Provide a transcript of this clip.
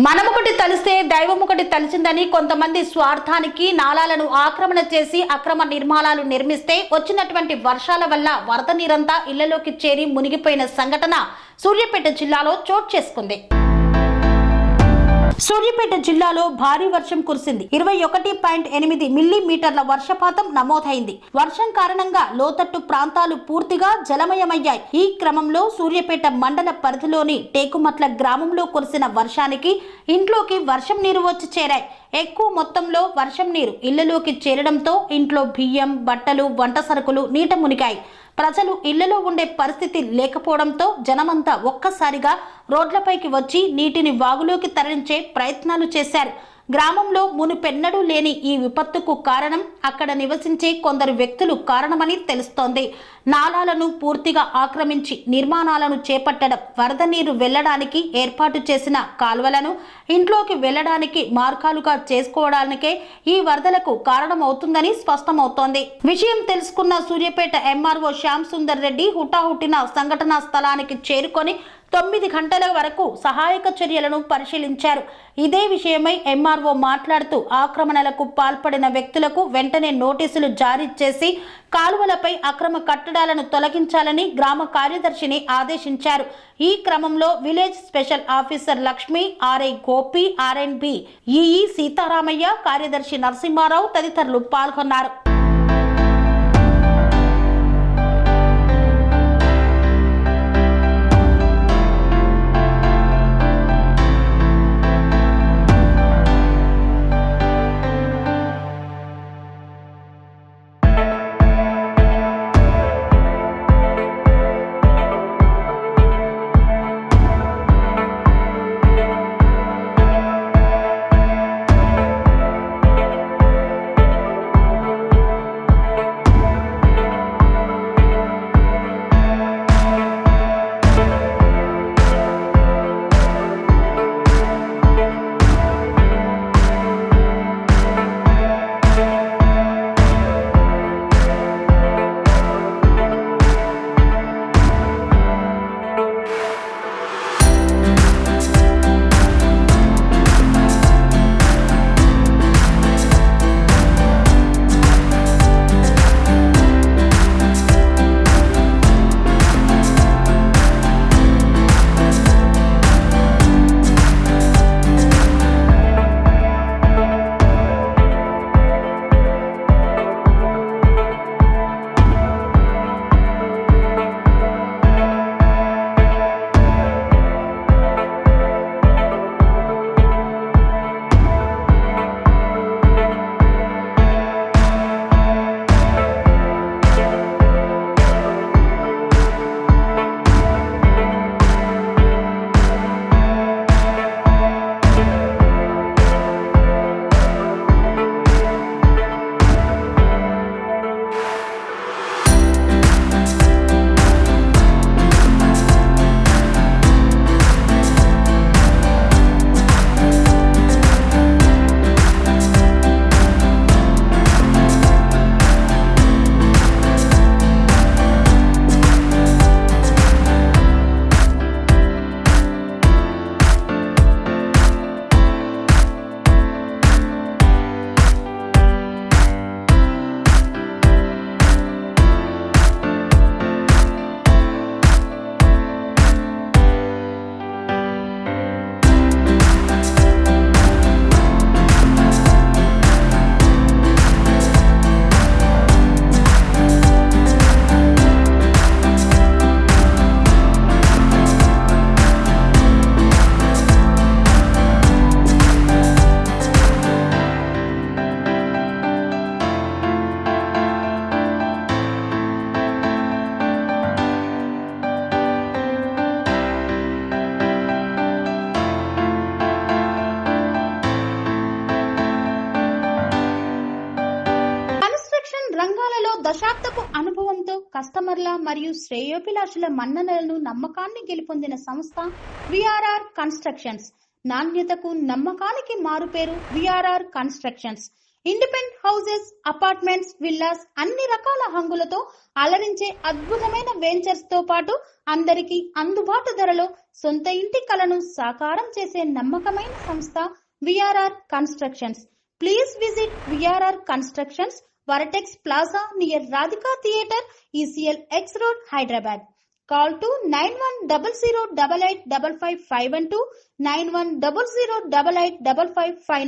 మనమొకటి తలిస్తే దైవమొకటి తలిచిందని కొంతమంది స్వార్థానికి నాలాలను ఆక్రమణ చేసి అక్రమ నిర్మాణాలు నిర్మిస్తే వచ్చినటువంటి వర్షాల వల్ల వరద నీరంతా ఇళ్లలోకి చేరి మునిగిపోయిన సంఘటన సూర్యాపేట జిల్లాలో చోటు చేసుకుంది. సూర్యాపేట జిల్లాలో భారీ వర్షం కురిసింది. 21.8 మిల్లీమీటర్ల వర్షపాతం నమోదైంది. వర్షం కారణంగా లోతట్టు ప్రాంతాలు పూర్తిగా జలమయమయ్యాయి. ఈ క్రమంలో సూర్యాపేట మండల పరిధిలోని టేకుమట్ల గ్రామంలో కురిసిన వర్షానికి ఇంట్లోకి వర్షం నీరు వచ్చి చేరాయి. ఎక్కువ మొత్తంలో వర్షం నీరు ఇళ్లలోకి చేరడంతో ఇంట్లో బియ్యం, బట్టలు, వంట సరుకులు నీట మునిగాయి. ప్రజలు ఇళ్లలో ఉండే పరిస్థితి లేకపోవడంతో జనమంతా ఒక్కసారిగా రోడ్లపైకి వచ్చి నీటిని వాగులోకి తరలించే ప్రయత్నాలు చేశారు. గ్రామంలో మునుపెన్నడూ లేని ఈ విపత్తుకు కారణం అక్కడ నివసించే కొందరు వ్యక్తులు కారణమని తెలుస్తోంది. నాలాలను పూర్తిగా ఆక్రమించి నిర్మాణాలను చేపట్టడం, వరద నీరు వెళ్లడానికి ఏర్పాటు చేసిన కాల్వలను ఇంట్లోకి వెళ్లడానికి మార్గాలుగా చేసుకోవడానికే ఈ వరదలకు కారణమవుతుందని స్పష్టమవుతోంది. విషయం తెలుసుకున్న సూర్యాపేట ఎంఆర్ఓ శ్యామ్ సుందర్ రెడ్డి హుటాహుటిన సంఘటనా స్థలానికి చేరుకొని 9 గంటల వరకు సహాయక చర్యలను పరిశీలించారు. ఇదే విషయమై ఎంఆర్ఓ మాట్లాడుతూ ఆక్రమణలకు పాల్పడిన వ్యక్తులకు వెంటనే నోటీసులు జారీ చేసి కాలువలపై అక్రమ కట్టడాలను తొలగించాలని గ్రామ కార్యదర్శిని ఆదేశించారు. ఈ క్రమంలో village special officer Lakshmi, RI Gopi, RNB EE Sitaramayya, కార్యదర్శి నరసింహారావు తదితరులు పాల్గొన్నారు. రంగాలలో దశాబ్దపు అనుభవంతో కస్టమర్ల మరియు శ్రేయోభిలాషుల మన్ననలను నమ్మకాన్ని గెలుపొందిన సంస్థ విఆర్ఆర్ కన్స్ట్రక్షన్స్. నాణ్యతకు నమ్మకానికి మారుపేరు VRR constructions. Independent houses, apartments, villas అన్ని రకాల హంగులతో అలరించే అద్భుతమైన వెంచర్స్ తో పాటు అందరికీ అందుబాటు ధరలో సొంత ఇంటి కలను సాకారం చేసే నమ్మకమైన సంస్థ VRR constructions. Please visit VRR constructions, Varatex Plaza near Radhika Theatre, ECL X Road, Hyderabad. Call to 9100885551 9100885559.